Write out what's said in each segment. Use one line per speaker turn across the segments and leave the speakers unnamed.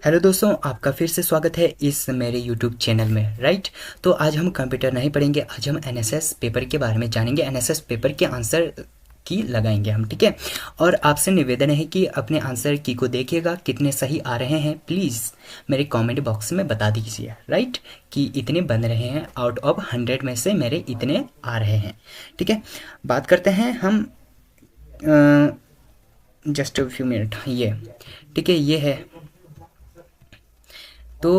Hello दोस्तों, आपका फिर से स्वागत है इस मेरे यूट्यूब चैनल में। राइट, तो आज हम कंप्यूटर नहीं पढ़ेंगे, आज हम एनएसएस पेपर के बारे में जानेंगे। एनएसएस पेपर के आंसर की लगाएंगे हम, ठीक है। और आपसे निवेदन है कि अपने आंसर की को देखिएगा, कितने सही आ रहे हैं प्लीज़ मेरे कमेंट बॉक्स में बता दीजिए। राइट, कि इतने बन रहे हैं, आउट ऑफ 100 में से मेरे इतने आ रहे हैं, ठीक है। बात करते हैं हम जस्ट फ्यू मिनट, ये ठीक है, ये है। तो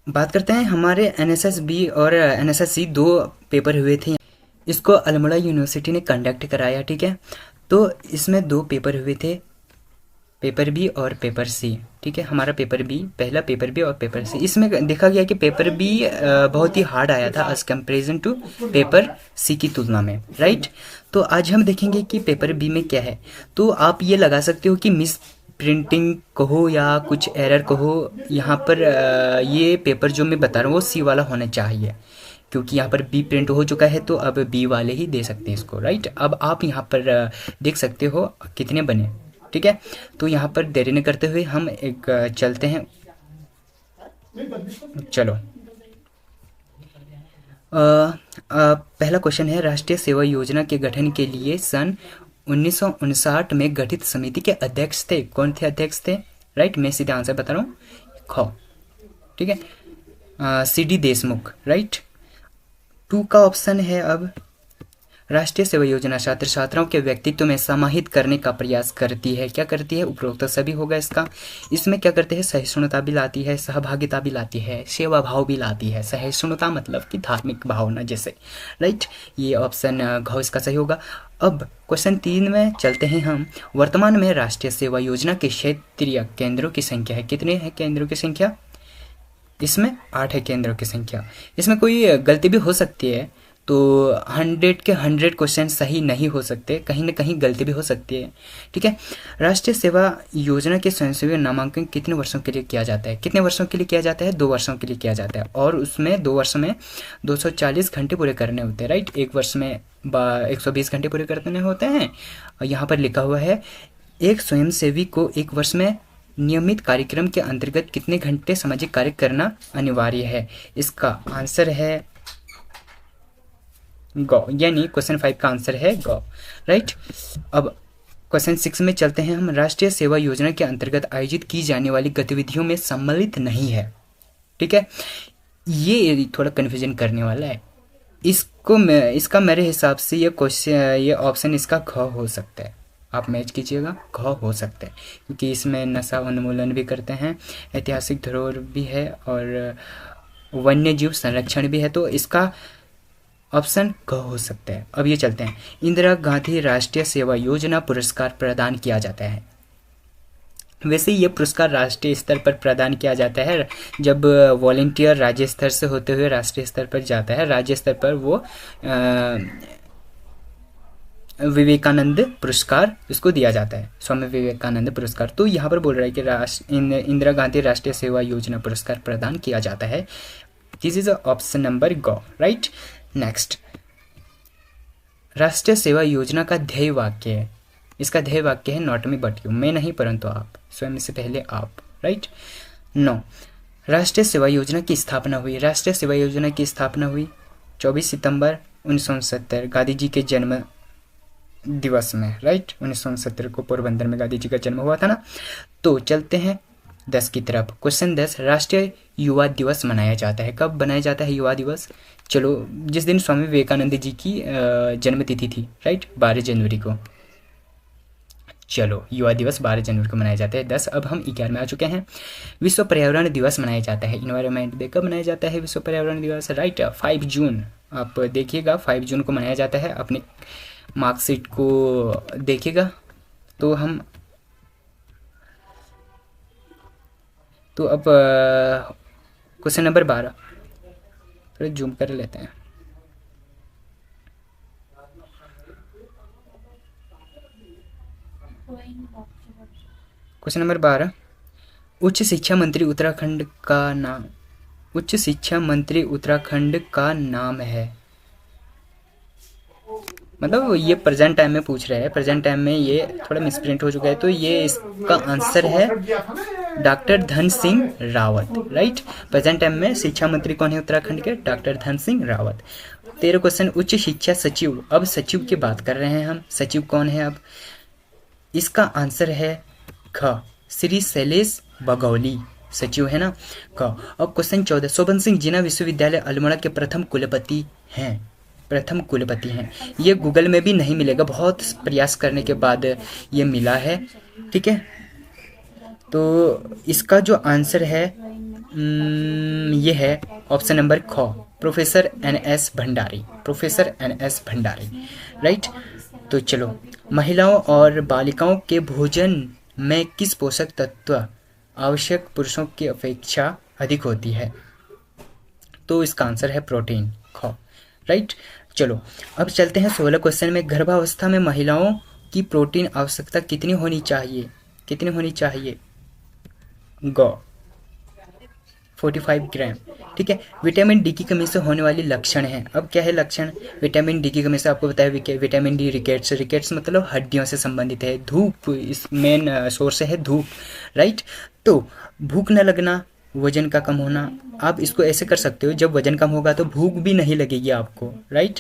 बात करते हैं, हमारे एनएसएस बी और एनएसएस सी दो पेपर हुए थे। इसको अल्मोड़ा यूनिवर्सिटी ने कंडक्ट कराया, ठीक है। तो इसमें दो पेपर हुए थे, पेपर बी और पेपर सी, ठीक है। हमारा पेपर बी, पहला पेपर बी और पेपर सी। इसमें देखा गया कि पेपर बी बहुत ही हार्ड आया था as comparison to paper C की तुलना में। राइट, तो आज हम देखेंगे कि पेपर बी में क्या है। तो आप ये लगा सकते हो कि मिस प्रिंटिंग कहो या कुछ एरर कहो, यहाँ पर ये पेपर जो मैं बता रहा हूँ वो सी वाला होना चाहिए, क्योंकि यहाँ पर बी प्रिंट हो चुका है तो अब बी वाले ही दे सकते हैं इसको। राइट, अब आप यहाँ पर देख सकते हो कितने बने, ठीक है। तो यहाँ पर देरी न करते हुए हम एक चलते हैं। चलो, पहला क्वेश्चन है, राष्ट्रीय सेवा योजना के गठन के लिए सन 1959 में गठित समिति के अध्यक्ष थे। कौन थे अध्यक्ष थे? राइट, मैं सीधे आंसर बता रहा हूँ, ख, ठीक है, सी डी देशमुख। राइट, 2 का ऑप्शन है अब, राष्ट्रीय सेवा योजना छात्र छात्राओं के व्यक्तित्व में समाहित करने का प्रयास करती है। क्या करती है? उपरोक्त सभी होगा इसका। इसमें क्या करते हैं? सहिष्णुता भी लाती है, सहभागिता भी लाती है, सेवा भाव भी लाती है। सहिष्णुता मतलब कि धार्मिक भावना जैसे। राइट, ये ऑप्शन घ इसका सही होगा। अब क्वेश्चन 3 में चलते हैं हम। वर्तमान में राष्ट्रीय सेवा योजना के क्षेत्रीय केंद्रों की संख्या है। कितने हैं केंद्रों की संख्या? इसमें 8 है केंद्रों की संख्या। इसमें कोई गलती भी हो सकती है, तो 100 के 100 क्वेश्चन सही नहीं हो सकते, कहीं ना कहीं गलती भी हो सकती है, ठीक है। राष्ट्रीय सेवा योजना के स्वयंसेवी नामांकन कितने वर्षों के लिए किया जाता है? कितने वर्षों के लिए किया जाता है? 2 वर्षों के लिए किया जाता है, और उसमें 2 वर्ष में 240 घंटे पूरे करने होते हैं। राइट, एक वर्ष में 120 घंटे पूरे करने होते हैं। और यहाँ पर लिखा हुआ है, एक स्वयंसेवी को एक वर्ष में नियमित कार्यक्रम के अंतर्गत कितने घंटे सामाजिक कार्य करना अनिवार्य है? इसका आंसर है गौ, यानी क्वेश्चन 5 का आंसर है गौ। राइट, अब क्वेश्चन 6 में चलते हैं हम। राष्ट्रीय सेवा योजना के अंतर्गत आयोजित की जाने वाली गतिविधियों में सम्मिलित नहीं है, ठीक है। ये थोड़ा कन्फ्यूजन करने वाला है। इसका मेरे हिसाब से ये क्वेश्चन, ये ऑप्शन इसका ख हो सकता है। आप मैच कीजिएगा, ख हो सकता है, क्योंकि इसमें नशा उन्मूलन भी करते हैं, ऐतिहासिक धरोहर भी है और वन्य जीव संरक्षण भी है, तो इसका ऑप्शन क हो सकता है। अब ये चलते हैं, इंदिरा गांधी राष्ट्रीय सेवा योजना पुरस्कार प्रदान किया जाता है। वैसे ये पुरस्कार राष्ट्रीय स्तर पर प्रदान किया जाता है जब वॉलेंटियर राज्य स्तर से होते हुए राष्ट्रीय स्तर पर जाता है। राज्य स्तर पर वो विवेकानंद पुरस्कार इसको दिया जाता है, स्वामी विवेकानंद पुरस्कार। तो यहाँ पर बोल रहा है कि इंदिरा गांधी राष्ट्रीय सेवा योजना पुरस्कार प्रदान किया जाता है। This is option number go. Right, next, राष्ट्रीय सेवा योजना का ध्येय वाक्य है। इसका ध्येय वाक्य है नॉट मी बट यू, मैं नहीं परंतु आप, स्वयं से पहले आप। राइट, 9, राष्ट्रीय सेवा योजना की स्थापना हुई। राष्ट्रीय सेवा योजना की स्थापना हुई 24 सितंबर 1969 गांधी जी के जन्म दिवस में। राइट, 1969 को पोरबंदर में गांधी जी का जन्म हुआ था ना। तो चलते हैं 10 की तरफ। क्वेश्चन 10, राष्ट्रीय युवा दिवस मनाया जाता है। कब मनाया जाता है युवा दिवस? चलो, जिस दिन स्वामी विवेकानंद जी की जन्मतिथि थी। राइट, 12 जनवरी को। चलो, युवा दिवस 12 जनवरी को मनाया जाता है। 10, अब हम 11 में आ चुके हैं। विश्व पर्यावरण दिवस मनाया जाता है, इन्वायरमेंट डे। कब मनाया जाता है विश्व पर्यावरण दिवस? राइट, 5 जून। आप देखिएगा 5 जून को मनाया जाता है। अपने मार्कशीट को देखिएगा। तो हम तो अब क्वेश्चन नंबर 12 थोड़ा जूम कर लेते हैं। क्वेश्चन नंबर 12, उच्च शिक्षा मंत्री उत्तराखंड का नाम, उच्च शिक्षा मंत्री उत्तराखंड का नाम है। मतलब ये प्रेजेंट टाइम में पूछ रहे हैं, प्रेजेंट टाइम में ये थोड़ा मिसप्रिंट हो चुका है, तो ये इसका आंसर है doctor Dhan Singh Rawat, right. Present time में शिक्षा मंत्री कौन है उत्तराखंड के? डॉक्टर धन सिंह रावत। 13 क्वेश्चन, उच्च शिक्षा सचिव। अब सचिव की बात कर रहे हैं हम, सचिव कौन है? अब इसका आंसर है ख, श्री शैलेश बगौली सचिव है ना, क। अब क्वेश्चन 14, शोभन सिंह जिन्ना विश्वविद्यालय अल्मोड़ा के प्रथम कुलपति हैं, प्रथम कुलपति हैं। ये गूगल में भी नहीं मिलेगा, बहुत प्रयास करने के बाद ये मिला है, ठीक है। तो इसका जो आंसर है ये है ऑप्शन नंबर ख, professor NS Bhandari, professor NS Bhandari, right. तो चलो, महिलाओं और बालिकाओं के भोजन में किस पोषक तत्व आवश्यक पुरुषों की अपेक्षा अधिक होती है? तो इसका आंसर है प्रोटीन, ख, राइट। चलो अब चलते हैं 16 क्वेश्चन में। गर्भावस्था में महिलाओं की प्रोटीन आवश्यकता कितनी होनी चाहिए? कितनी होनी चाहिए? ग, 45 ग्राम, ठीक है। विटामिन डी की कमी से होने वाली लक्षण है। अब क्या है लक्षण? विटामिन डी की कमी से आपको बताया विटामिन डी रिकेट्स, रिकेट्स मतलब हड्डियों से संबंधित है। धूप इस मेन सोर्स है धूप, राइट। तो भूख न लगना, वजन का कम होना। आप इसको ऐसे कर सकते हो, जब वजन कम होगा तो भूख भी नहीं लगेगी आपको, राइट,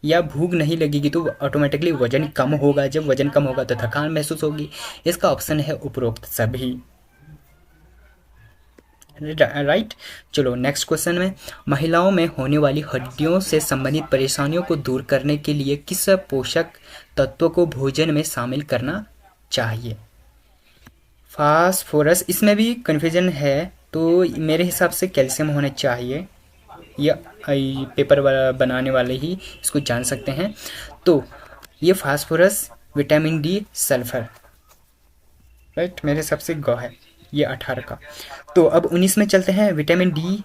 या भूख नहीं लगेगी तो ऑटोमेटिकली वजन कम होगा, जब वजन कम होगा तो थकान महसूस होगी। इसका ऑप्शन है उपरोक्त सभी, राइट। चलो नेक्स्ट क्वेश्चन में, महिलाओं में होने वाली हड्डियों से संबंधित परेशानियों को दूर करने के लिए किस पोषक तत्व को भोजन में शामिल करना चाहिए? फास्फोरस, इसमें भी कन्फ्यूजन है, तो मेरे हिसाब से कैल्शियम होना चाहिए, या पेपर बनाने वाले ही इसको जान सकते हैं। तो ये phosphorus, vitamin D, sulphur, right, मेरे हिसाब से ग है ये 18 का। तो अब 19 में चलते हैं। विटामिन डी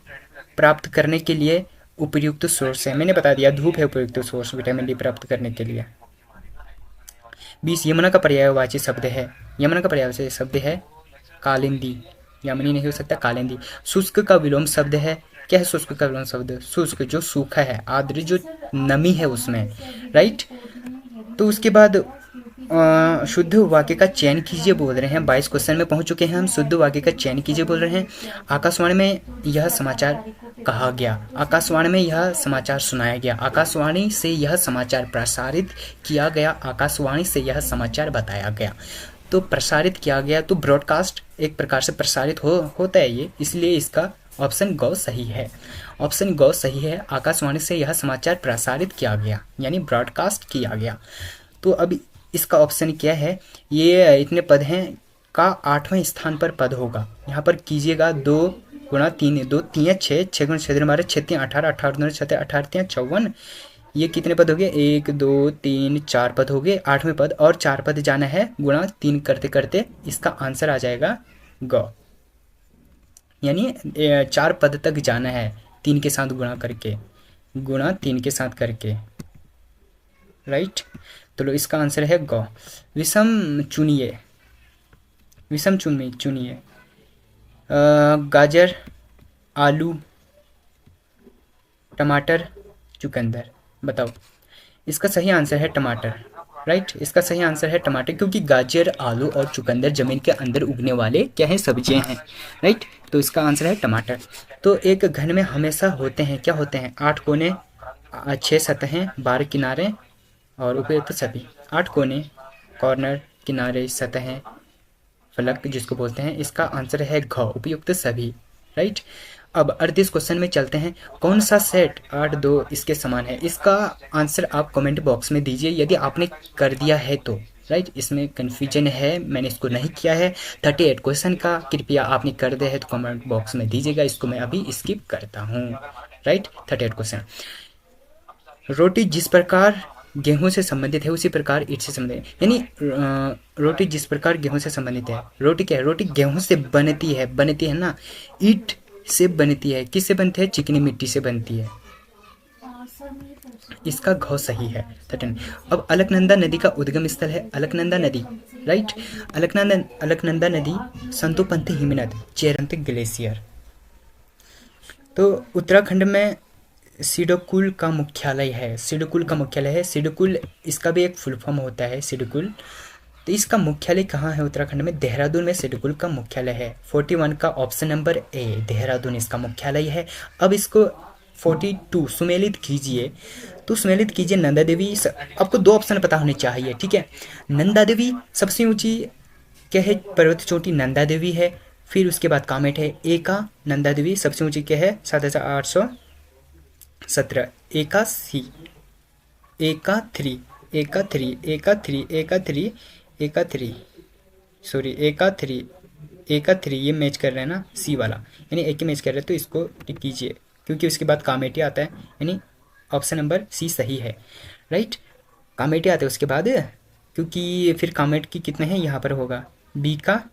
प्राप्त करने के लिए उपयुक्त सोर्स है, मैंने बता दिया धूप है उपयुक्त सोर्स विटामिन डी प्राप्त करने के लिए। 20, यमुना का पर्यायवाची शब्द है, यमुना का पर्यायवाची शब्द है कालिंदी, यमुनी नहीं हो सकता, कालिंदी। शुष्क का विलोम शब्द है, क्या है शुष्क का विलोम शब्द? शुष्क जो सूखा है, आर्द्र जो नमी है उसमें, राइट। तो उसके बाद शुद्ध वाक्य का चयन कीजिए बोल रहे हैं। 22 क्वेश्चन में पहुंच चुके हैं हम। शुद्ध वाक्य का चयन कीजिए बोल रहे हैं। आकाशवाणी में यह समाचार कहा गया, आकाशवाणी में यह समाचार सुनाया गया, आकाशवाणी से यह समाचार प्रसारित किया गया, आकाशवाणी से यह समाचार बताया गया। तो प्रसारित किया गया, तो ब्रॉडकास्ट एक प्रकार से प्रसारित होता है ये, इसलिए इसका ऑप्शन ग सही है, ऑप्शन ग सही है। आकाशवाणी से यह समाचार प्रसारित किया गया यानी ब्रॉडकास्ट किया गया। तो अब इसका ऑप्शन क्या है? ये इतने पद हैं का 8वें स्थान पर पद होगा। यहाँ पर कीजिएगा 2 गुणा 3, 2 3 6, 6 गुणा 6 12 6 3 18, 18 2 6 18 3 54, ये कितने पद हो गए? 1 2 3 4 पद हो गए, 8वें पद और 4 पद जाना है गुणा 3 करते करते, इसका आंसर आ जाएगा ग, यानी 4 पद तक जाना है 3 के साथ गुणा करके, गुणा 3 के साथ करके, राइट। तो लो इसका आंसर है ग। विषम चुनिए, विषम चुनिए। गाजर, आलू, टमाटर, चुकंदर, बताओ। इसका सही आंसर है टमाटर, राइट। इसका सही आंसर है टमाटर, क्योंकि गाजर, आलू और चुकंदर जमीन के अंदर उगने वाले क्या है? सब्जियां हैं, राइट। तो इसका आंसर है टमाटर। तो एक घन में हमेशा होते हैं, क्या होते हैं? 8 कोने, 6 सतहें, 12 किनारे और उपयुक्त सभी। 8 कोने, कॉर्नर, किनारे, सतहें, फलक जिसको बोलते हैं, इसका आंसर है घ, उपयुक्त सभी, राइट। अब 38 क्वेश्चन में चलते हैं। कौन सा सेट 8 2 इसके समान है? इसका आंसर आप कमेंट बॉक्स में दीजिए यदि आपने कर दिया है तो, राइट। इसमें कन्फ्यूजन है, मैंने इसको नहीं किया है। 38 क्वेश्चन का कृपया आपने कर दिया है तो कमेंट बॉक्स में दीजिएगा, इसको मैं अभी स्किप करता हूँ, राइट। 38 क्वेश्चन। रोटी जिस प्रकार गेहूं से संबंधित है उसी प्रकार ईट से संबंधित है, यानी रोटी जिस प्रकार गेहूं से संबंधित है, रोटी क्या है? रोटी गेहूं से बनती है ना, ईट से बनती है, किससे बनती है? चिकनी मिट्टी से बनती है, इसका घ सही है। 13। अब अलकनंदा नदी का उद्गम स्थल है अलकनंदा नदी, राइट। अलकनंदा नदी संतोपंथ हिमनद, चेरंत ग्लेशियर। तो उत्तराखंड में सिडकुल का मुख्यालय है, सिडकुल का मुख्यालय है। सिडकुल इसका भी एक फुल फॉर्म होता है सिडकुल, तो इसका मुख्यालय कहाँ है उत्तराखंड में? देहरादून में सिडकुल का मुख्यालय है। 41 का ऑप्शन नंबर ए, देहरादून इसका मुख्यालय है। अब इसको 42 सुमेलित कीजिए। तो सुमेलित कीजिए नंदा देवी। आपको दो ऑप्शन पता होने चाहिए, ठीक है। नंदा देवी सबसे ऊंची क्या है? पर्वत चोटी नंदा देवी है। फिर उसके बाद कामेट है। ए का नंदा देवी सबसे ऊंची क्या है? 7817। ए का सी, ए का थ्री, ए का थ्री, ए का थ्री, ए का थ्री, ए का थ्री, सॉरी ए का थ्री, ए का थ्री, ये मैच कर रहे हैं ना सी वाला, यानी ए के मैच कर रहे हैं, तो इसको टिक कीजिए क्योंकि उसके बाद कामेटी आता है, यानी ऑप्शन नंबर सी सही है, राइट। कामेटी आता है उसके बाद, क्योंकि फिर कामेट की कितने हैं यहाँ पर होगा? बी का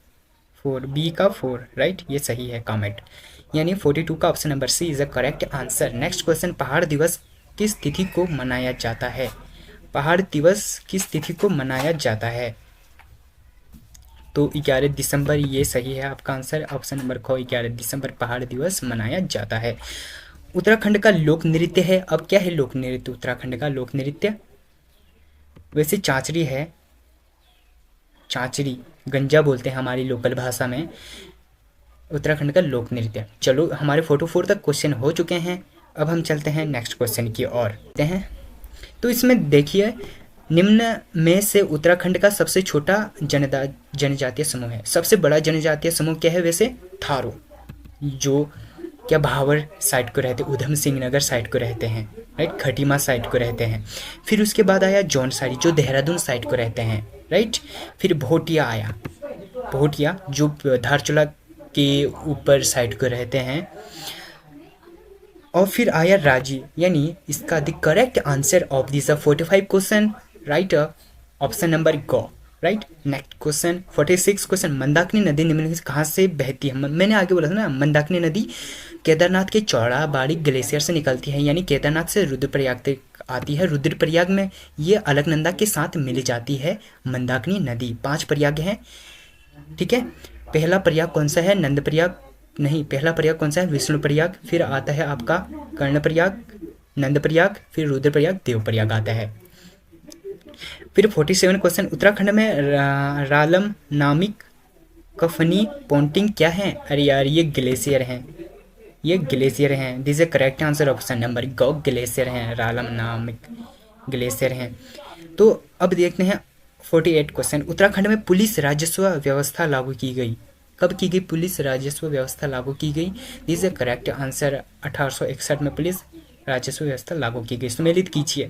4, बी का 4, राइट, ये सही है कामेट, यानी 42 का option number C is a correct answer. Next question, पहाड़ दिवस किस तिथि को मनाया जाता है? पहाड़ दिवस किस तिथि को मनाया जाता है? तो 11 दिसंबर, ये सही है आपका आंसर, ऑप्शन नंबर ख 11 दिसंबर पहाड़ दिवस मनाया जाता है। उत्तराखंड का लोक नृत्य है, अब क्या है लोक नृत्य? उत्तराखंड का लोक नृत्य वैसे चांचरी है, चांचरी गंजा बोलते हैं हमारी लोकल भाषा में, उत्तराखंड का लोक नृत्य। चलो हमारे 44 तक क्वेश्चन हो चुके हैं, अब हम चलते हैं नेक्स्ट क्वेश्चन की ओर। तो इसमें देखिए, निम्न में से उत्तराखंड का सबसे छोटा जनजातीय समूह है। सबसे बड़ा जनजातीय समूह क्या है वैसे? थारू, जो क्या भावर साइड को रहते, उधम सिंह नगर साइड को रहते हैं, राइट, खटीमा साइड को रहते हैं। फिर उसके बाद आया जौनसारी, जो देहरादून साइड को रहते हैं, राइट। फिर भोटिया आया, भोटिया जो धारचूला के ऊपर साइड को रहते हैं। और फिर आया राजी, यानी इसका the correct answer of this 45 question, right, option number go, right. Next question 46 question, Mandakini नदी निम्न में कहाँ से बहती है? मैंने आगे बोला था ना, मंदाकिनी नदी केदारनाथ के चौड़ाबाड़ी ग्लेशियर से निकलती है, यानी केदारनाथ से रुद्रप्रयाग तक आती है। रुद्रप्रयाग में ये अलकनंदा के साथ मिल जाती है मंदाकिनी नदी। 5 प्रयाग हैं, ठीक है। पहला प्रयाग कौन सा है? नंद प्रयाग नहीं, पहला प्रयाग कौन सा है? विष्णु प्रयाग। फिर आता है आपका कर्ण प्रयाग, नंद प्रयाग, फिर रुद्र प्रयाग, देव प्रयाग आता है। फिर 47 क्वेश्चन, उत्तराखंड में रालम नामिक कफनी पॉन्टिंग क्या है? अरे यार ये ग्लेशियर हैं, ये ग्लेशियर हैं। This is correct answer, option number go, glacier हैं, रालम नामिक ग्लेशियर हैं। तो अब देखते हैं 48 क्वेश्चन, उत्तराखंड में पुलिस राजस्व व्यवस्था लागू की गई, कब की गई पुलिस राजस्व व्यवस्था लागू की गई? दिस इज करेक्ट आंसर, 1861 में पुलिस राजस्व व्यवस्था लागू की गई। सुमेलित कीजिए,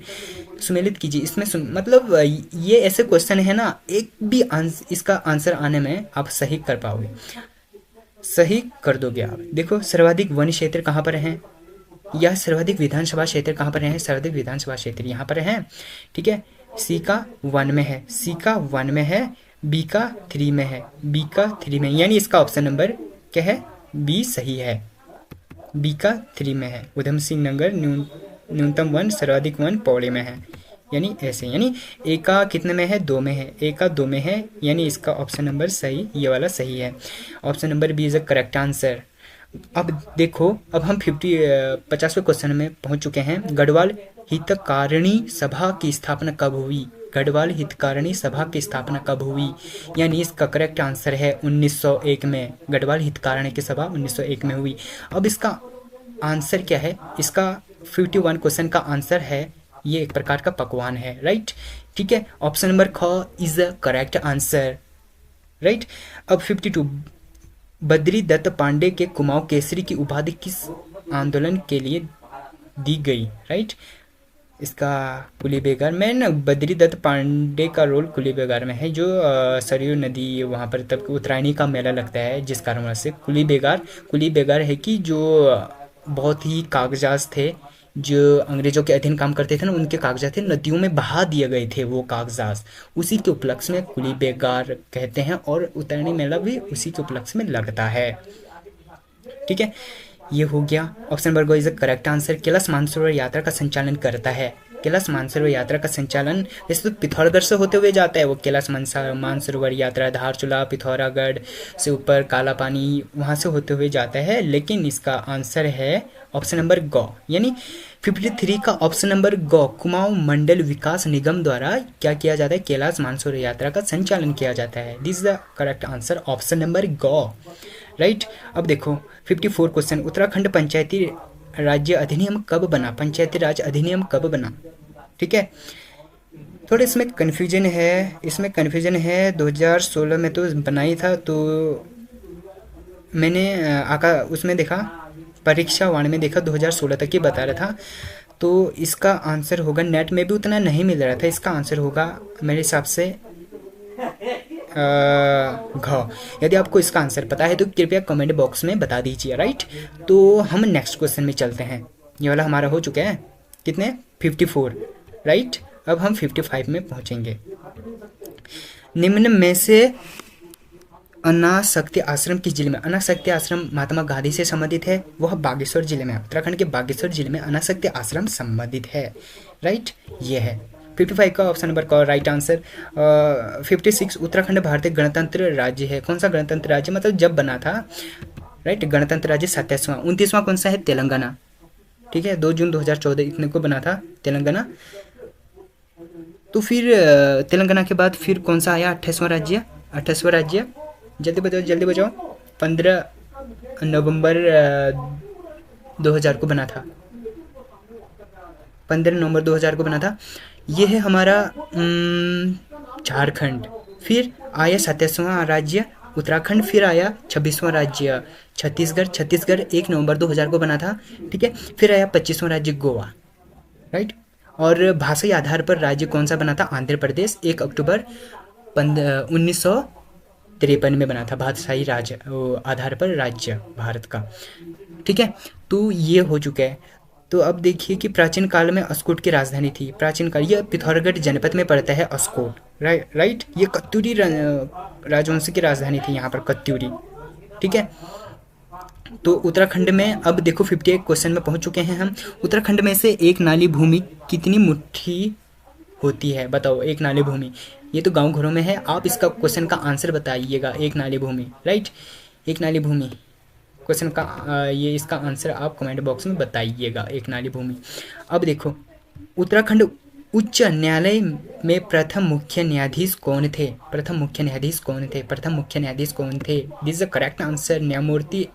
सुमेलित कीजिए। इसमें मतलब ये ऐसे क्वेश्चन है ना, एक भी इसका आंसर आने में आप सही कर पाओगे, सही कर दोगे आप। देखो सर्वाधिक वन क्षेत्र कहाँ पर है, या सर्वाधिक विधानसभा क्षेत्र कहाँ पर है? सर्वाधिक विधानसभा क्षेत्र यहाँ पर है, ठीक है। सी का 1 में है, सी का 1 में है, बी का 3 में है, बी का 3 में, यानी इसका ऑप्शन नंबर क्या है? बी सही है, बी का 3 में है। उधम सिंह नगर न्यूनतम 1, सर्वाधिक 1 पौड़ी में है, यानी ऐसे, यानी ए का कितने में है? 2 में है, ए का 2 में है, यानी इसका ऑप्शन नंबर सही, ये वाला सही है, option number B is a correct answer. अब देखो, अब हम 50वें क्वेश्चन में पहुंच चुके हैं। गढ़वाल हितकारिणी सभा की स्थापना कब हुई? गढ़वाल हितकारिणी सभा की स्थापना कब हुई? यानी इसका करेक्ट आंसर है 1901 में, गढ़वाल हितकारिणी की सभा 1901 में हुई। अब इसका आंसर क्या है? इसका 51 क्वेश्चन का आंसर है, ये एक प्रकार का पकवान है, राइट, ठीक है, ऑप्शन नंबर ख is a correct answer, right. अब 52, बद्री दत्त पांडे के कुमाऊं केसरी की उपाधि किस आंदोलन के लिए दी गई? राइट, इसका कुली बेगार में ना, बद्री दत्त पांडे का रोल कुली बेगार में है, जो सरयू नदी वहाँ पर तब उत्तरायणी का मेला लगता है, जिस कारण से कुली बेगार है कि जो बहुत ही कागजात थे, जो अंग्रेजों के अधीन काम करते थे ना, उनके कागजात थे, नदियों में बहा दिए गए थे वो कागजात, उसी के उपलक्ष्य में कुली बेगार कहते हैं, और उत्तरायणी मेला भी उसी के उपलक्ष्य में लगता है, ठीक है। ये हो गया, option number go is the correct answer. Kailash Mansarovar यात्रा का संचालन करता है, कैलाश मानसरोवर यात्रा का संचालन वैसे तो पिथौरागढ़ से होते हुए जाता है, वो कैलाश मानसरोवर यात्रा धारचूला पिथौरागढ़ से ऊपर काला पानी वहाँ से होते हुए जाता है, लेकिन इसका आंसर है ऑप्शन नंबर ग, यानी 53 का ऑप्शन नंबर ग, कुमाऊं मंडल विकास निगम द्वारा क्या किया जाता है, कैलाश मानसरोवर यात्रा का संचालन किया जाता है। This is the correct answer option number ग, राइट। अब देखो 54 क्वेश्चन, उत्तराखंड पंचायती राज्य अधिनियम कब बना, पंचायती राज अधिनियम कब बना, ठीक है। थोड़ा इसमें कन्फ्यूजन है 2016 में तो बना ही था, तो मैंने उसमें देखा परीक्षा वाण में देखा 2016 तक ही बता रहा था, तो इसका आंसर होगा, नेट में भी उतना नहीं मिल रहा था, इसका आंसर होगा मेरे हिसाब से घ। यदि आपको इसका आंसर पता है तो कृपया कमेंट बॉक्स में बता दीजिए, राइट। तो हम नेक्स्ट क्वेश्चन में चलते हैं, ये वाला हमारा हो चुका है, कितने 54, राइट। अब हम 55 में पहुंचेंगे। निम्न में से अनाशक्ति आश्रम किस जिले में, अनाशक्ति आश्रम महात्मा गांधी से संबंधित है, वह बागेश्वर जिले में है, उत्तराखंड के बागेश्वर जिले में अनाशक्ति आश्रम संबंधित है, राइट। ये है 55 का ऑप्शन नंबर का राइट आंसर। 56 उत्तराखंड भारतीय गणतंत्र राज्य है, कौन सा गणतंत्र राज्य, मतलब जब बना था, राइट। गणतंत्र राज्य 27वां, 29वां कौन सा है, तेलंगाना, ठीक है। 2 जून 2014 इतने को बना था तेलंगाना। तो फिर तेलंगाना के बाद फिर कौन सा आया, 28वां राज्य, जल्दी बजाओ 15 नवंबर 2000 को बना था, 15 नवंबर 2000 को बना था। ये है हमारा झारखंड, फिर आया 27वां राज्य उत्तराखंड, फिर आया 26वां राज्य छत्तीसगढ़ 1 नवंबर 2000 को बना था, ठीक है। फिर आया 25वां राज्य गोवा, राइट। और भाषाई आधार पर राज्य कौन सा बना था, आंध्र प्रदेश, 1 अक्टूबर 1953 में बना था, भाषाई राज्य आधार पर राज्य भारत का, ठीक है। तो ये हो चुका है। तो अब देखिए कि प्राचीन काल में अस्कोट की राजधानी थी, प्राचीन काल, ये पिथौरागढ़ जनपद में पड़ता है अस्कोट, राइट। ये कत्यूरी राजवंश की राजधानी थी यहाँ पर, कत्यूरी, ठीक है। तो उत्तराखंड में अब देखो 58 क्वेश्चन में पहुंच चुके हैं हम। उत्तराखंड में से एक नाली भूमि कितनी मुट्ठी होती है, बताओ, एक नाली भूमि, ये तो गांव घरों में है, आप इसका क्वेश्चन का आंसर बताइएगा, एक नाली भूमि, राइट। एक नाली भूमि क्वेश्चन का ये इसका आंसर आप कमेंट बॉक्स में बताइएगा, एक नाली भूमि। अब देखो उत्तराखंड उच्च न्यायालय में प्रथम मुख्य न्यायाधीश कौन थे, this is the correct answer, न्यायमूर्ति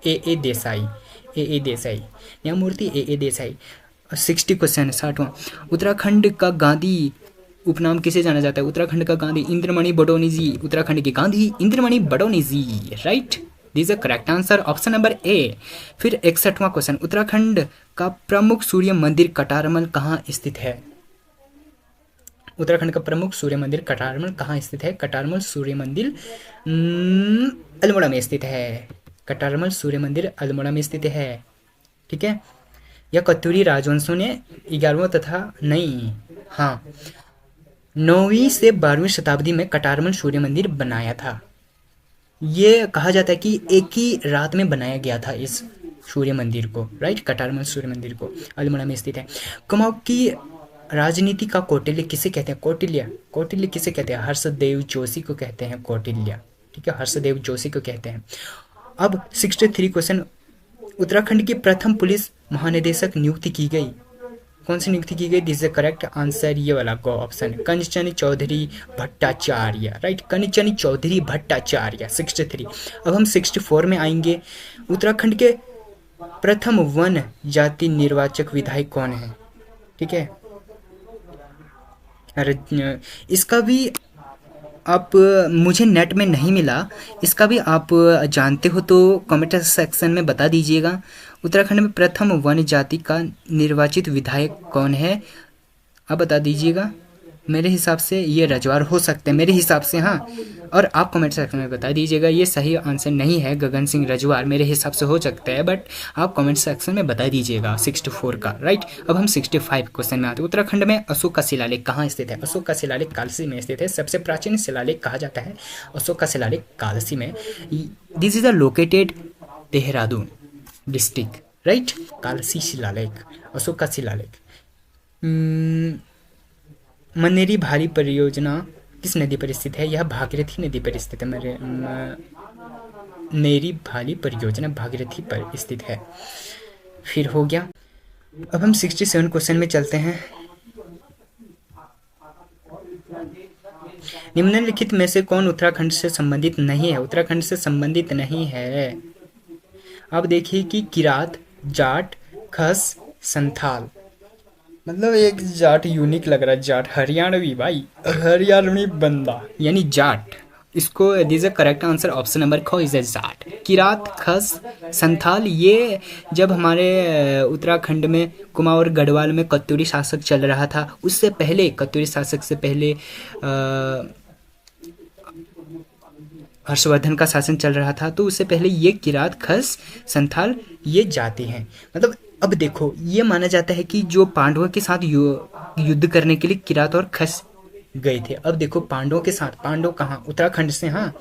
ए देसाई, न्यायमूर्ति ए देसाई। 60 क्वेश्चन 60वां, उत्तराखंड का गांधी उपनाम किसे जाना जाता है, उत्तराखंड का गांधी इंद्रमणि बडोनी जी, उत्तराखंड के Gandhi Indramani Badoni ji, right. This is correct answer option number A. फिर 61वां क्वेश्चन, उत्तराखंड का प्रमुख सूर्य मंदिर कटारमल कहाँ स्थित है, उत्तराखंड का प्रमुख सूर्य मंदिर कटारमल कहाँ स्थित है, कटारमल सूर्य मंदिर अल्मोड़ा में स्थित है, कटारमल सूर्य मंदिर अल्मोड़ा में स्थित है, ठीक है। यह कत्यूरी राजवंशों ने 11वां तथा नहीं, हाँ, 9वीं से 12वीं शताब्दी में कटारमल सूर्य मंदिर बनाया था। ये कहा जाता है कि एक ही रात में बनाया गया था इस सूर्य मंदिर को, राइट। कटारमल सूर्य मंदिर को अल्मोड़ा में स्थित है। कुमाऊं की राजनीति का कौटिल्य किसे कहते हैं, कौटिल्य किसे कहते हैं, हर्षदेव जोशी को कहते हैं कौटिल्य, ठीक है, हर्षदेव जोशी को कहते हैं। अब 63 क्वेश्चन, उत्तराखंड की प्रथम पुलिस महानिदेशक नियुक्ति की गई, कौन सी नियुक्ति की गई, this is the correct answer, ये वाला गो ऑप्शन, कंचन चौधरी भट्टाचार्य, राइट, कंचन चौधरी भट्टाचार्य, 63। अब हम 64 में आएंगे। उत्तराखंड के प्रथम वन जाति निर्वाचक विधायक कौन है, ठीक है। इसका भी आप, मुझे नेट में नहीं मिला, इसका भी आप जानते हो तो कमेंट सेक्शन में बता दीजिएगा। उत्तराखंड में प्रथम वन जाति का निर्वाचित विधायक कौन है, आप बता दीजिएगा। मेरे हिसाब से ये रजवार हो सकते हैं, मेरे हिसाब से, हाँ। और आप कमेंट सेक्शन में बता दीजिएगा, ये सही आंसर नहीं है, गगन सिंह रजवार मेरे हिसाब से हो सकता है, बट आप कमेंट सेक्शन में बता दीजिएगा 64 का, राइट। अब हम 65 क्वेश्चन में आते हैं। उत्तराखंड में अशोक का शिलालेख कहाँ स्थित है, अशोक का शिलालेख कालसी में स्थित है, सबसे प्राचीन शिलालेख कहा जाता है अशोक का शिलालेख कालसी में। This is located Dehradun district, right. Kalsi शिलालेख, अशोक का शिलालेख, हम्म, मनेरी भारी परियोजना किस नदी पर स्थित है? यह भागीरथी नदी पर स्थित है। मनेरी भारी परियोजना भागीरथी पर स्थित है। फिर हो गया। अब हम 67 क्वेश्चन में चलते हैं। निम्नलिखित में से कौन उत्तराखंड से संबंधित नहीं है? उत्तराखंड से संबंधित नहीं है। अब देखिए कि किरात, जाट, खस, संथाल। मतलब एक जाट यूनिक लग रहा है, जाट हरियाणवी भाई, हरियाणवी बंदा यानी जाट। इसको this a correct answer option number ख इज अ जाट। किरात, खस, संथाल ये जब हमारे उत्तराखंड में कुमाऊं और गढ़वाल में कत्यूरी शासक चल रहा था, उससे पहले कत्यूरी शासक से पहले हर्षवर्धन का शासन चल रहा था, तो उससे पहले ये किरात, खस, संथाल ये जाति हैं। मतलब अब देखो, ये माना जाता है कि जो पांडवों के साथ युद्ध करने के लिए किरात और खस गए थे। अब देखो पांडवों के साथ, पांडव कहाँ? उत्तराखंड से। हाँ,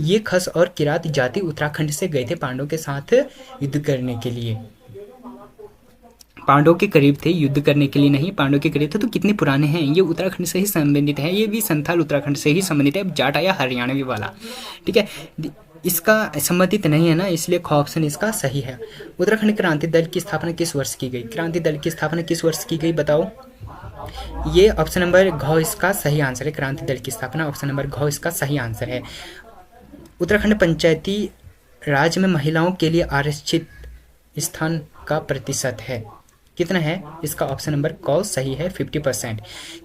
ये खस और किरात जाति उत्तराखंड से गए थे पांडवों के साथ युद्ध करने के लिए। पांडवों के करीब थे, युद्ध करने के लिए नहीं, पांडवों के करीब थे। तो कितने पुराने हैं ये? उत्तराखंड से ही संबंधित है। ये भी संथाल उत्तराखंड से ही संबंधित है। अब जाट आया हरियाणवी वाला, ठीक है। इसका संबंधित नहीं है ना, इसलिए ख ऑप्शन इसका सही है। उत्तराखंड क्रांति दल की स्थापना किस वर्ष की गई? क्रांति दल की स्थापना किस वर्ष की गई बताओ? ये ऑप्शन नंबर घ इसका सही आंसर है। क्रांति दल की स्थापना ऑप्शन नंबर घ इसका सही आंसर है। उत्तराखंड पंचायती राज में महिलाओं के लिए आरक्षित स्थान का प्रतिशत है कितना है? इसका ऑप्शन नंबर क सही है, 50%।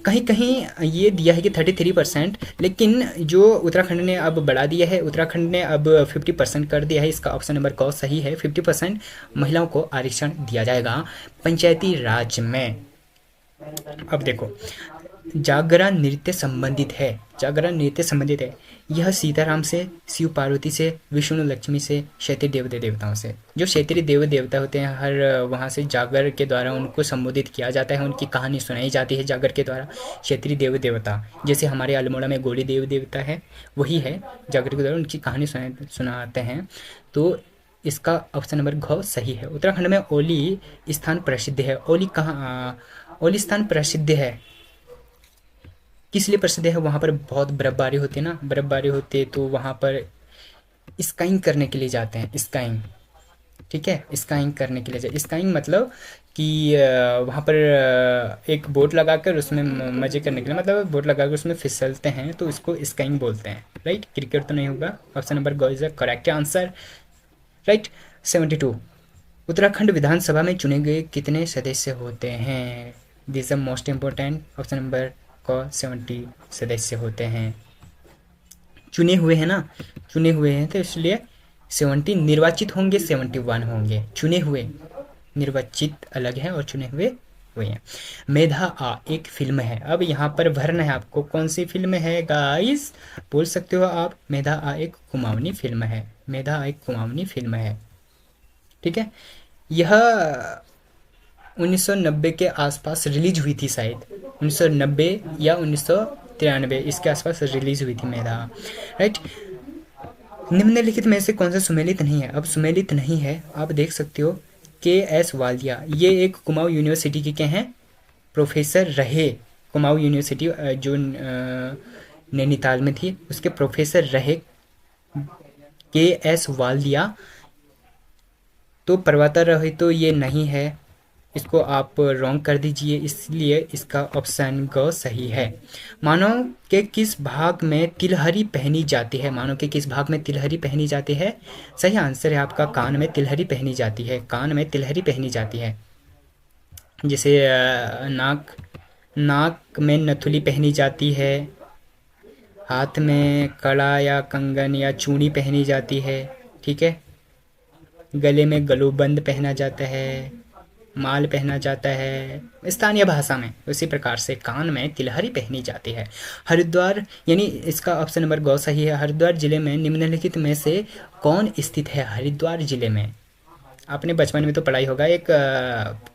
कहीं कहीं ये दिया है कि 33%, लेकिन जो उत्तराखंड ने अब बढ़ा दिया है, उत्तराखंड ने अब 50% कर दिया है। इसका ऑप्शन नंबर क सही है, 50% महिलाओं को आरक्षण दिया जाएगा पंचायती राज में। अब देखो, जागरण नृत्य संबंधित है। जागरण नृत्य संबंधित है। यह सीताराम से, शिव पार्वती से, विष्णु लक्ष्मी से, क्षेत्रीय देवता देवताओं से। जो क्षेत्रीय देव देवता होते हैं, हर वहाँ से जागर के द्वारा उनको संबोधित किया जाता है, उनकी कहानी सुनाई जाती है जागर के द्वारा। क्षेत्रीय देव देवता जैसे हमारे अल्मोड़ा में गोली देव देवता है, वही है। जागर के द्वारा उनकी कहानी सुनाते हैं। तो इसका ऑप्शन नंबर घ सही है। उत्तराखंड में ओली स्थान प्रसिद्ध है। ओली कहाँ? ओली स्थान प्रसिद्ध है किस लिए प्रसिद्ध है? वहाँ पर बहुत बर्फबारी होती है ना, बर्फबारी होती है तो वहाँ पर स्काइंग करने के लिए जाते हैं। स्काइंग, ठीक है, स्काइंग करने के लिए जाए। स्काइंग मतलब कि वहाँ पर एक बोट लगाकर उसमें मजे करने के लिए, मतलब बोट लगाकर उसमें फिसलते हैं, तो इसको स्काइंग बोलते हैं। राइट, क्रिकेट तो नहीं होगा। ऑप्शन नंबर ग is the correct answer. Right, 72। Uttarakhand विधानसभा में चुने गए कितने सदस्य होते हैं? This is most important. Option number क 70 सदस्य होते हैं। चुने हुए हैं ना, चुने हुए हैं तो इसलिए 70। निर्वाचित होंगे 71 होंगे। चुने हुए, निर्वाचित अलग है और चुने हुए हुए हैं। मेधा आ एक फिल्म है। अब यहाँ पर भरना है आपको, कौन सी फिल्म है गाइस? बोल सकते हो आप। मेधा आ एक कुमाऊनी फिल्म है। मेधा आ एक कुमाऊनी फिल्म है, ठीक है। यह 1990 के आसपास रिलीज हुई थी शायद, 1990 या 1993 इसके आसपास रिलीज हुई थी मेधा। राइट, निम्नलिखित में से कौन सा सुमेलित नहीं है? अब सुमेलित नहीं है, आप देख सकते हो। KS वालिया ये एक कुमाऊं यूनिवर्सिटी के क्या हैं? प्रोफेसर रहे। कुमाऊं यूनिवर्सिटी जो नैनीताल में थी, उसके प्रोफेसर रहे KS वालिया। तो पर्वतारोही तो ये नहीं है, इसको आप रॉन्ग कर दीजिए, इसलिए इसका ऑप्शन ग सही है। मानव के किस भाग में तिलहरी पहनी जाती है? मानव के किस भाग में तिलहरी पहनी जाती है? सही आंसर है आपका कान में तिलहरी पहनी जाती है। कान में तिलहरी पहनी जाती है। जैसे नाक में नथुली पहनी जाती है, हाथ में कड़ा या कंगन या चूड़ी पहनी जाती है, ठीक है। गले में गलोबंद पहना जाता है, माल पहना जाता है स्थानीय भाषा में। उसी प्रकार से कान में तिलहरी पहनी जाती है। हरिद्वार यानी इसका ऑप्शन नंबर ग सही है। हरिद्वार जिले में निम्नलिखित में से कौन स्थित है? हरिद्वार जिले में आपने बचपन में तो पढ़ाई होगा, एक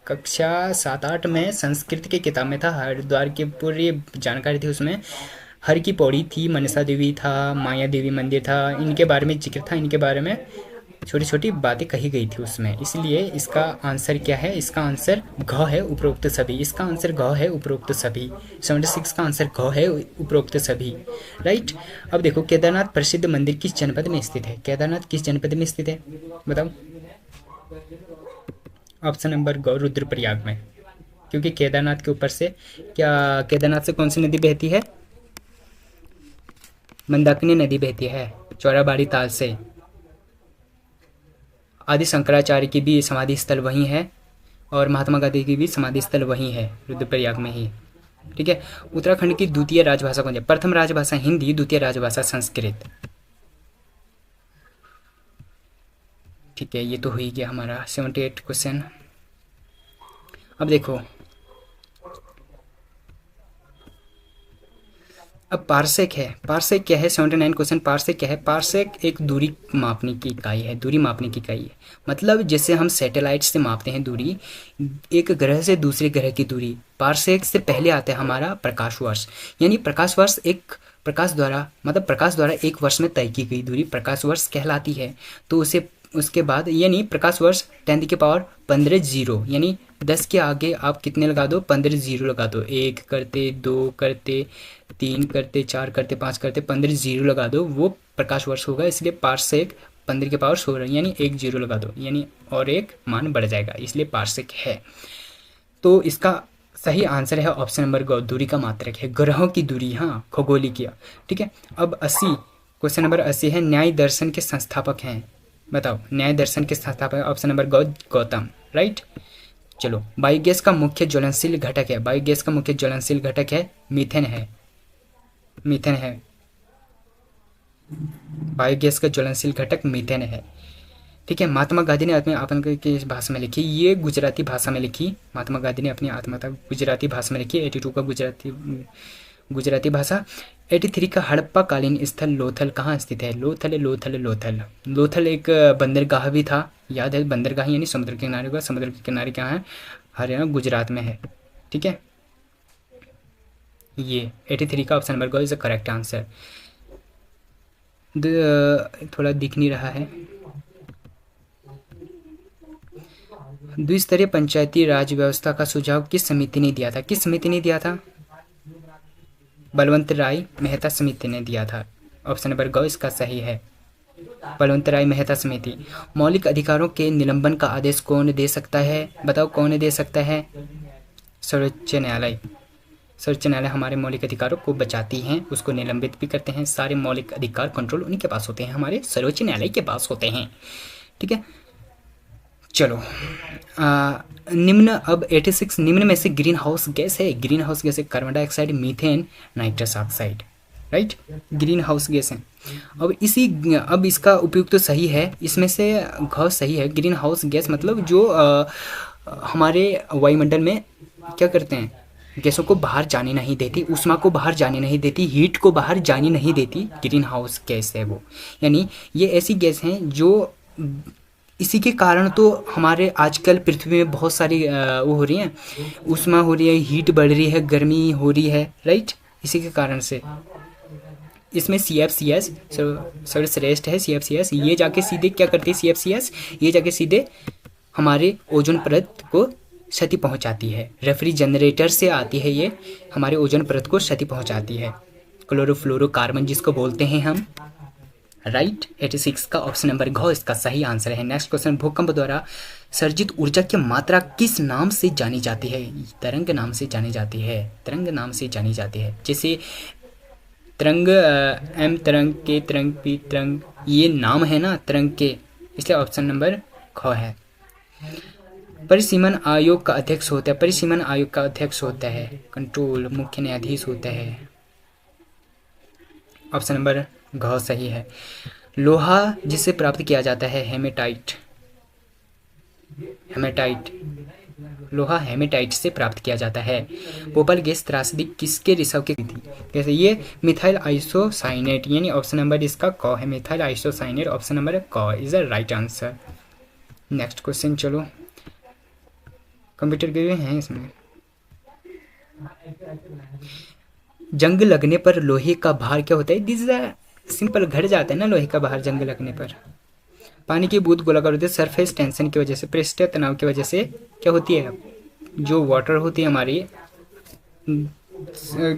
कक्षा 7-8 में संस्कृत की किताब में था, हरिद्वार की पूरी जानकारी थी उसमें। हर की पौड़ी थी, मनसा देवी था, माया देवी मंदिर था, इनके बारे में जिक्र था, इनके बारे में छोटी छोटी बातें कही गई थी उसमें, इसलिए इसका आंसर क्या है? इसका आंसर घ है, उपरोक्त सभी। इसका आंसर घ है, उपरोक्त सभी। 76 का आंसर घ है, उपरोक्त सभी। राइट। अब देखो, केदारनाथ प्रसिद्ध मंदिर किस जनपद में स्थित है? केदारनाथ किस जनपद में स्थित है बताओ? ऑप्शन नंबर ग, रुद्रप्रयाग में। क्योंकि केदारनाथ के ऊपर से क्या, केदारनाथ से कौन सी नदी बहती है? मंदाकिनी नदी बहती है चौराबाड़ी ताल से। आदि शंकराचार्य की भी समाधि स्थल वहीं है, और महात्मा गांधी की भी समाधि स्थल वहीं है, रुद्रप्रयाग में ही। ठीक है। उत्तराखंड की द्वितीय राजभाषा कौन है? प्रथम राजभाषा हिंदी, द्वितीय राजभाषा संस्कृत। ठीक है, ये तो हो ही गया हमारा 78 क्वेश्चन। अब देखो, अब पार्सेक है। पार्सेक क्या है? 79 क्वेश्चन। पार्सेक क्या है? पार्सेक एक दूरी मापने की इकाई है, दूरी मापने की इकाई है। मतलब जैसे हम सैटेलाइट से मापते हैं दूरी, एक ग्रह से दूसरे ग्रह की दूरी, पार्सेक से पहले आता है हमारा प्रकाश वर्ष। यानी प्रकाश वर्ष एक प्रकाश द्वारा, मतलब प्रकाश द्वारा एक वर्ष में तय की गई दूरी प्रकाश वर्ष कहलाती है। तो उसे उसके बाद यानी प्रकाश वर्ष 10 की पावर 15 जीरो, यानी 10 के आगे आप कितने लगा दो? 15 जीरो लगा दो। 1 करते, 2 करते, 3 करते, 4 करते, 5 करते, 15 जीरो लगा दो, वो प्रकाश वर्ष होगा। इसलिए पार्सेक 15 की पावर 16, यानी 1 जीरो लगा दो, यानी और एक मान बढ़ जाएगा, इसलिए पार्सेक है। तो इसका सही आंसर है ऑप्शन नंबर ग, दूरी का मात्रक है, ग्रहों की दूरी। हाँ, खगोलीय। ठीक है। अब 80, क्वेश्चन नंबर 80 है, न्याय दर्शन के संस्थापक हैं। बताओ, न्याय दर्शन के संस्थापक? Option number Gautam. राइट। चलो, बायोगैस का मुख्य ज्वलनशील घटक है। बायोगैस का मुख्य ज्वलनशील घटक है मीथेन है। मीथेन है। बायोगैस का ज्वलनशील घटक मीथेन है। ठीक है। महात्मा गांधी ने अपने आत्मकथा किस भाषा में लिखी? ये गुजराती भाषा में लिखी। महात्मा गांधी ने अपनी आत्मकथा गुजराती भाषा में लिखी। 82 का गुजराती भाषा। 83 का हड़प्पा कालीन स्थल लोथल कहाँ स्थित है? लोथल, लोथल, लोथल। लोथल एक बंदरगाह भी था, याद है? बंदरगाह यानी समुद्र के किनारे का। समुद्र के किनारे कहाँ है? हरियाणा, गुजरात में है। ठीक है। ये 83 का ऑप्शन नंबर ग इज द करेक्ट आंसर। थोड़ा दिख नहीं रहा है। द्विस्तरीय पंचायती राज व्यवस्था का सुझाव किस समिति ने दिया था? किस समिति ने दिया था? बलवंत राय मेहता समिति ने दिया था। ऑप्शन नंबर ग इसका सही है, बलवंत राय मेहता समिति। मौलिक अधिकारों के निलंबन का आदेश कौन दे सकता है? बताओ, कौन दे सकता है? सर्वोच्च न्यायालय। सर्वोच्च न्यायालय हमारे मौलिक अधिकारों को बचाती हैं, उसको निलंबित भी करते हैं। सारे मौलिक अधिकार कंट्रोल उन्हीं के पास होते हैं, हमारे सर्वोच्च न्यायालय के पास होते हैं। ठीक है। चलो, निम्न, अब 86, निम्न में से ग्रीन हाउस गैस है। ग्रीन हाउस गैस है carbon dioxide, methane, nitrous oxide. Right, green house gas है। अब इसका उपयोग तो सही है, इसमें से घ सही है। ग्रीन हाउस गैस मतलब जो हमारे वायुमंडल में क्या करते हैं? गैसों को बाहर जाने नहीं देती, ऊष्मा को बाहर जाने नहीं देती, हीट को बाहर जाने नहीं देती, ग्रीन हाउस गैस है वो। यानी ये ऐसी गैस हैं जो, इसी के कारण तो हमारे आजकल पृथ्वी में बहुत सारी वो हो रही हैं, ऊष्मा हो रही है, हीट बढ़ रही है, गर्मी हो रही है। राइट, इसी के कारण से इसमें CFCs सर्वश्रेष्ठ है। CFCs ये जाके सीधे क्या करती है? CFCs ये जाके सीधे हमारे ओजोन परत को क्षति पहुंचाती है। रेफ्रिजरेटर से आती है ये, हमारे ओजोन परत को क्षति पहुंचाती है। क्लोरोफ्लोरोकार्बन जिसको बोलते हैं हम। राइट, 86 का ऑप्शन नंबर घ इसका सही आंसर है। नेक्स्ट क्वेश्चन, भूकंप द्वारा सर्जित ऊर्जा की मात्रा किस नाम से जानी जाती है? तरंग नाम से जानी जाती है। तरंग नाम से जानी जाती है। जैसे तरंग, M तरंग, K तरंग, P तरंग, ये नाम है ना तरंग के, इसलिए ऑप्शन नंबर ख है। परिसीमन आयोग का अध्यक्ष होता है। परिसीमन आयोग का अध्यक्ष होता है कंट्रोल मुख्य न्यायाधीश होता है। ऑप्शन नंबर घ सही है। लोहा जिससे प्राप्त किया जाता है? हेमेटाइट। हेमेटाइट, लोहा हेमेटाइट से प्राप्त किया जाता है। भोपाल गैस त्रासदी किसके रिसाव की थी? कैसे? ये मिथाइल आइसोसाइनेट, यानी ऑप्शन नंबर इसका क है। मिथाइल आइसोसाइनेट, ऑप्शन नंबर क is the right answer. Next question, चलो कंप्यूटर के हैं इसमें। जंग लगने पर लोहे का भार क्या होता है? दिस इज सिंपल, घट जाता है ना लोहे का भार जंग लगने पर। पानी की बूंद गोलाकार होती है सरफेस टेंशन की वजह से, पृष्ठीय तनाव की वजह से क्या होती है, जो वाटर होती है हमारी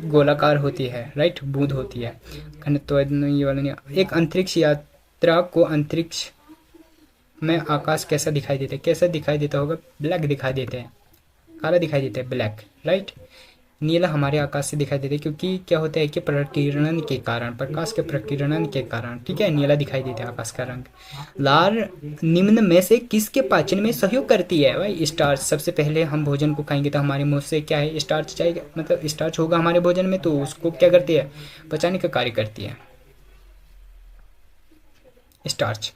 गोलाकार होती है, राइट, बूंद होती है। घनत्व ये वाला नहीं। एक अंतरिक्ष यात्रा को अंतरिक्ष में आकाश कैसा दिखाई देता है, कैसा दिखाई देता होगा, ब्लैक दिखाई देते हैं, काला दिखाई देता है, ब्लैक, राइट। नीला हमारे आकाश से दिखाई देता है क्योंकि क्या होता है कि प्रकीर्णन के कारण, प्रकाश के प्रकीर्णन के कारण, ठीक है, नीला दिखाई देता है आकाश का रंग। लाल निम्न में से किसके पाचन में सहयोग करती है, भाई स्टार्च। सबसे पहले हम भोजन को खाएंगे तो हमारे मुंह से क्या है, स्टार्च जाएगा, मतलब स्टार्च होगा हमारे भोजन में, तो उसको क्या करती है, पचाने का कार्य करती है स्टार्च।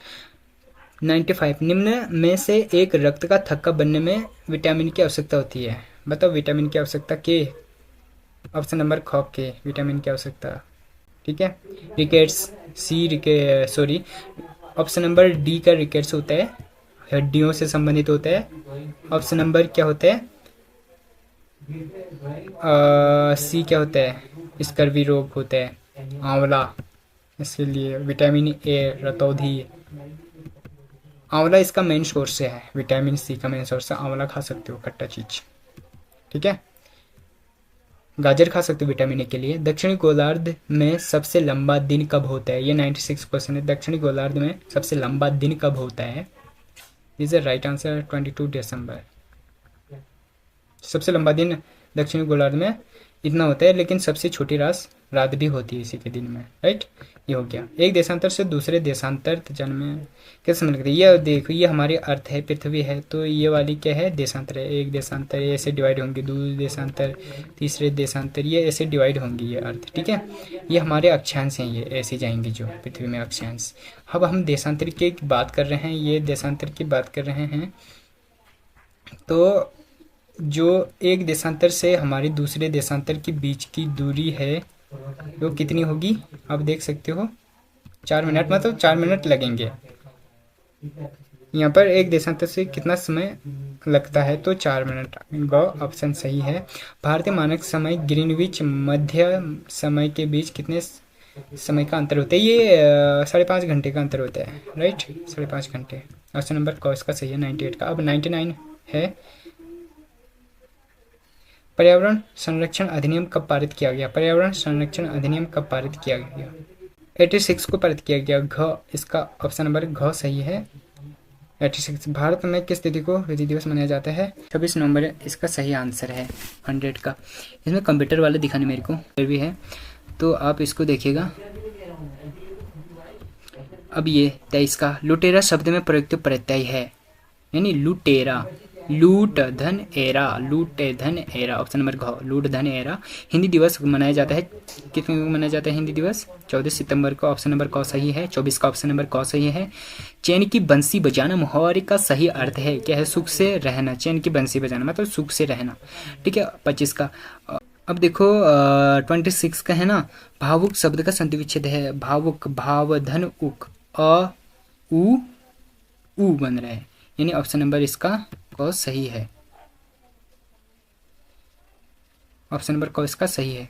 95 निम्न में से एक रक्त का थक्का बनने में विटामिन की आवश्यकता होती है, बताओ विटामिन की आवश्यकता के, ऑप्शन नंबर ख के, विटामिन की आवश्यकता, ठीक है। रिकेट्स, सी रिके सॉरी ऑप्शन नंबर डी का रिकेट्स होता है, हड्डियों से संबंधित होता है। ऑप्शन नंबर क्या होता है, सी क्या होता है, स्कर्वी रोग होता है, आंवला, इसके लिए विटामिन ए रतौधी, आंवला इसका मेन सोर्स है, विटामिन सी का मेन सोर्स है, आंवला खा सकते हो, खट्टा चीज, ठीक है। गाजर खा सकते हो विटामिन ए के लिए। दक्षिणी गोलार्ध में सबसे लंबा दिन कब होता है, ये 96 क्वेश्चन है। दक्षिणी गोलार्ध में सबसे लंबा दिन कब होता है, इज द राइट आंसर 22 दिसंबर। सबसे लंबा दिन दक्षिणी गोलार्ध में इतना होता है, लेकिन सबसे छोटी रात भी होती है इसी के दिन में, राइट। ये हो गया। एक देशांतर से दूसरे देशांतर जाने में क्या समय लगता है, ये देखो, ये हमारे अर्थ है, पृथ्वी है, तो ये वाली क्या है, देशांतर है। एक देशांतर ऐसे डिवाइड होंगे, दूसरे देशांतर, तीसरे देशांतर, ये ऐसे डिवाइड होंगे ये अर्थ, ठीक है। ये हमारे अक्षांश हैं, ये ऐसे जाएंगे जो पृथ्वी में अक्षांश। अब हम देशांतर की बात कर रहे हैं, ये देशांतर की बात कर रहे हैं, तो जो एक देशांतर से हमारे दूसरे देशांतर के बीच की दूरी है वो कितनी होगी, आप देख सकते हो 4 मिनट, मतलब 4 मिनट लगेंगे। यहाँ पर एक देशांतर से कितना समय लगता है, तो 4 मिनट, ग ऑप्शन सही है। भारतीय मानक समय ग्रीनविच मध्य समय के बीच कितने समय का अंतर होता है, ये 5.5 घंटे का अंतर होता है, राइट, 5.5 घंटे। ऑप्शन नंबर क इसका सही है 98 का। अब 99 है, पर्यावरण संरक्षण अधिनियम कब पारित किया गया, पर्यावरण संरक्षण अधिनियम कब पारित किया गया, 86 को पारित किया गया, घ इसका ऑप्शन नंबर घ सही है 86। भारत में किस तिथि को हिंदी दिवस मनाया जाता है, 26 नवंबर इसका सही आंसर है 100 का। इसमें कंप्यूटर वाले दिखाने मेरे को फिर भी है, तो आप इसको देखिएगा। अब ये 23 का, लुटेरा शब्द में प्रयुक्त प्रत्यय है, यानी लुटेरा, लूट धन एरा, लूट धन एरा, ऑप्शन नंबर घ, लूट धन एरा। हिंदी दिवस मनाया जाता है, कितने को मनाया जाता है हिंदी दिवस, 14 सितंबर को, ऑप्शन नंबर क सही है। 24 का ऑप्शन नंबर क सही है। चैन की बंसी बजाना मुहावरे का सही अर्थ है, क्या है, सुख से रहना, चैन की बंसी बजाना मतलब सुख से रहना, ठीक है। 25 का, अब देखो 26 का है ना, भावुक शब्द का संधि विच्छेद है, भावुक, भाव धन उक, अ उ बन रहा है, यानी ऑप्शन नंबर इसका क सही है, ऑप्शन नंबर क इसका सही है।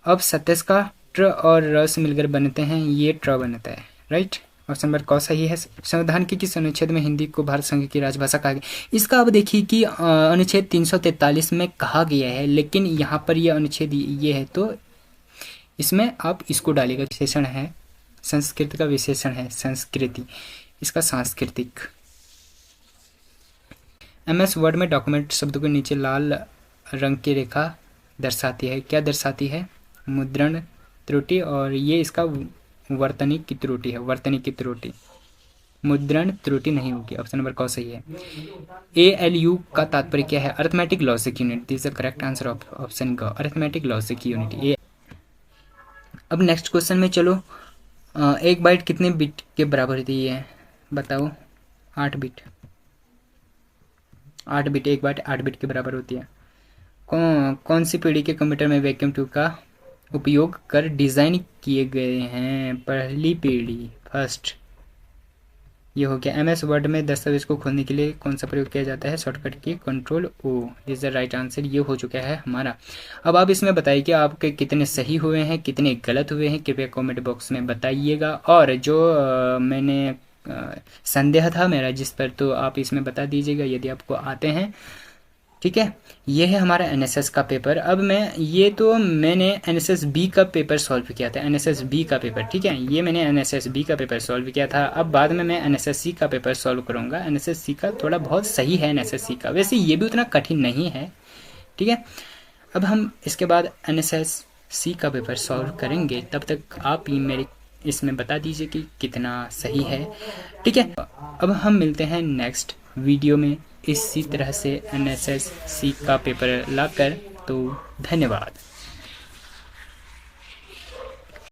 अब 27 का, ट्र और र से मिलकर बनते हैं, ये ट्र बनता है, राइट, ऑप्शन नंबर क सही है। संविधान के किस अनुच्छेद में हिंदी को भारत संघ की राजभाषा कहा गया, इसका अब देखिए कि अनुच्छेद 343 में कहा गया है, लेकिन यहाँ पर यह अनुच्छेद ये है, तो इसमें आप इसको डालिएगा, विशेषण है, संस्कृत का विशेषण है, संस्कृति, इसका सांस्कृतिक। MS वर्ड में डॉक्यूमेंट शब्द को नीचे लाल रंग की रेखा दर्शाती है, क्या दर्शाती है, मुद्रण त्रुटि, और ये इसका वर्तनी की त्रुटि है, वर्तनी की त्रुटि, मुद्रण त्रुटि नहीं होगी, ऑप्शन नंबर क सही है। ALU का तात्पर्य क्या है, arithmetic logic unit, this is the correct answer of option क, अरिथमेटिक लॉजिक यूनिट। अब नेक्स्ट क्वेश्चन में चलो, 1 बाइट कितने बिट के बराबर होती है, बताओ, 8 बिट, 8 बिट, 1 बाइट 8 बिट के बराबर होती है। कौन सी पीढ़ी के कंप्यूटर में वैक्यूम ट्यूब का उपयोग कर डिज़ाइन किए गए हैं, पहली पीढ़ी, फर्स्ट, ये हो गया। MS वर्ड में दस्तावेज को खोलने के लिए कौन सा प्रयोग किया जाता है, शॉर्टकट की control O, this the right answer, ये हो चुका है हमारा। अब आप इसमें बताइए कि आपके कितने सही हुए हैं, कितने गलत हुए हैं, कृपया कमेंट बॉक्स में बताइएगा। और जो मैंने संदेह था मेरा जिस पर, तो आप इसमें बता दीजिएगा यदि आपको आते हैं। ठीक है, ये है हमारा एनएसएस का पेपर। अब मैंने एनएसएस बी का पेपर सॉल्व किया था, एनएसएस बी का पेपर। ठीक है, ये मैंने एनएसएस बी का पेपर सॉल्व किया था। अब बाद में मैं एनएसएस सी का पेपर सॉल्व करूँगा। एनएसएस सी का थोड़ा बहुत सही है, एनएसएस सी का वैसे ये भी उतना कठिन नहीं है। ठीक है, अब हम इसके बाद एनएसएस सी का पेपर सॉल्व करेंगे, तब तक आप ही मेरे इसमें बता दीजिए कि कितना सही है। ठीक है, अब हम मिलते हैं नेक्स्ट वीडियो में इसी तरह से एनएसएस सी का पेपर लाकर। तो धन्यवाद।